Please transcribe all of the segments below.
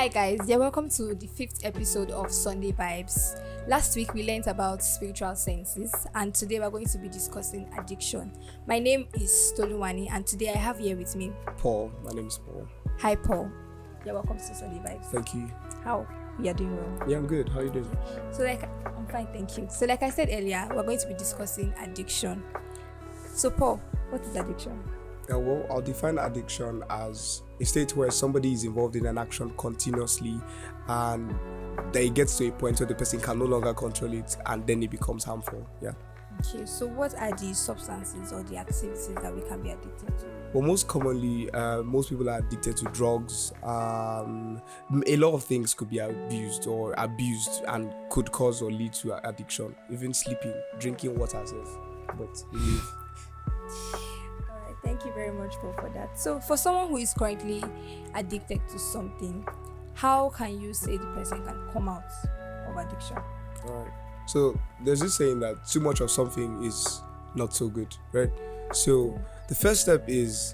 Hi guys, welcome to the 5th episode of Sunday Vibes. Last week we learned about spiritual senses and today we're going to be discussing addiction. My name is Toluwani and today I have here with me Paul. My name is Paul. Hi Paul. Welcome to Sunday Vibes. Thank you. How? You're doing well? Yeah, I'm good. How are you doing? I'm fine, thank you. So like I said earlier, we're going to be discussing addiction. So Paul, what is addiction? Well, I'll define addiction as a state where somebody is involved in an action continuously and then it gets to a point where the person can no longer control it and then it becomes harmful. Yeah. Okay, so what are the substances or the activities that we can be addicted to? Well, most commonly, most people are addicted to drugs. A lot of things could be abused and could cause or lead to addiction. Even sleeping, drinking water, but we live. Thank you very much, Paul, for that. So for someone who is currently addicted to something, how can you say the person can come out of addiction? All right. So there's this saying that too much of something is not so good, right? So the first step is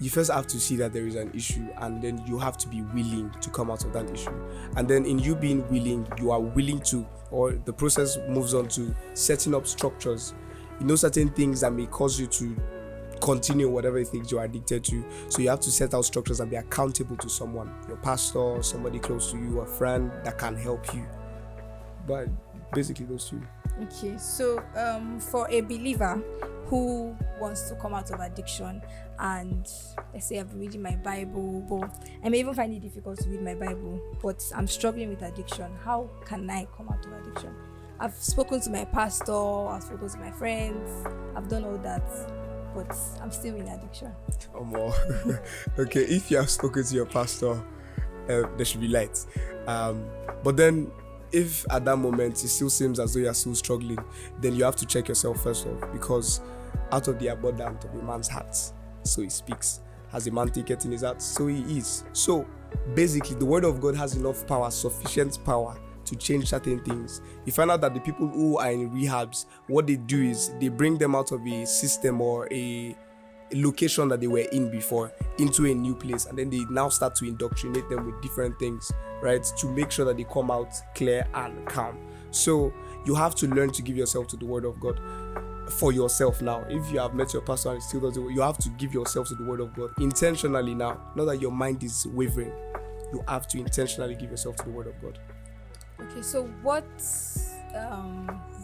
you first have to see that there is an issue and then you have to be willing to come out of that issue. And then in you being willing, you are willing to, or the process moves on to setting up structures. You know certain things that may cause you to continue whatever things you are addicted to. So you have to set out structures and be accountable to someone, your pastor, somebody close to you, a friend that can help you. But basically those two. Okay, so for a believer who wants to come out of addiction and let's say I've been reading my Bible, but I may even find it difficult to read my Bible, but I'm struggling with addiction. How can I come out of addiction? I've spoken to my pastor, I've spoken to my friends, I've done all that, but I'm still in addiction. Okay, if you have spoken to your pastor, there should be light. But then, if at that moment it still seems as though you're still struggling, then you have to check yourself first off, because out of the abundance of a man's heart, so he speaks. Has a man thinketh in his heart, so he is. So basically, the word of God has enough power, sufficient power, to change certain things. You find out that the people who are in rehabs, what they do is they bring them out of a system or a location that they were in before into a new place, and then they now start to indoctrinate them with different things, right, to make sure that they come out clear and calm. So you have to learn to give yourself to the word of God for yourself now. If you have met your pastor and it still doesn't, you have to give yourself to the word of God intentionally now. Not that your mind is wavering. You have to intentionally give yourself to the word of God. Okay, so what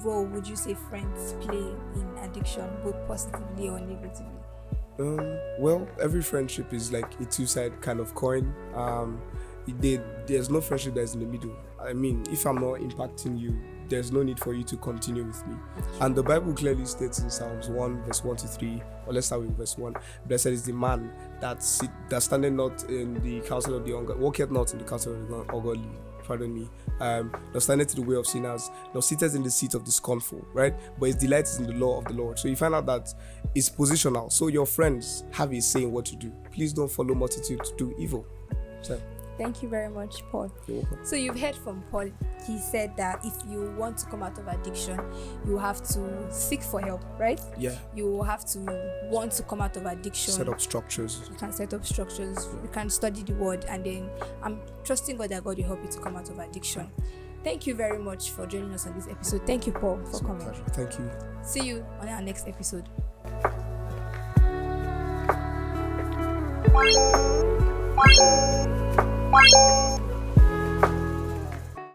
role would you say friends play in addiction, both positively or negatively? Well, every friendship is like a two-sided kind of coin. There's no friendship that is in the middle. I mean, if I'm not impacting you, there's no need for you to continue with me. And the Bible clearly states in Psalms 1 verse 1 to 3, or let's start with verse 1. Blessed is the man that standeth not in the counsel of the ungodly, walketh not in the counsel of the ungodly, nor standeth in the way of sinners, nor sitteth in the seat of the scornful, right? But his delight is in the law of the Lord. So you find out that it's positional. So your friends have a say in what to do. Please don't follow multitude to do evil. So, thank you very much, Paul. You're welcome. So you've heard from Paul. He said that if you want to come out of addiction, you have to seek for help, right? Yeah. You have to want to come out of addiction. Set up structures. You can set up structures. You can study the word, and then I'm trusting God that God will help you to come out of addiction. Thank you very much for joining us on this episode. Thank you, Paul, for coming. Pleasure. Thank you. See you on our next episode. Bye.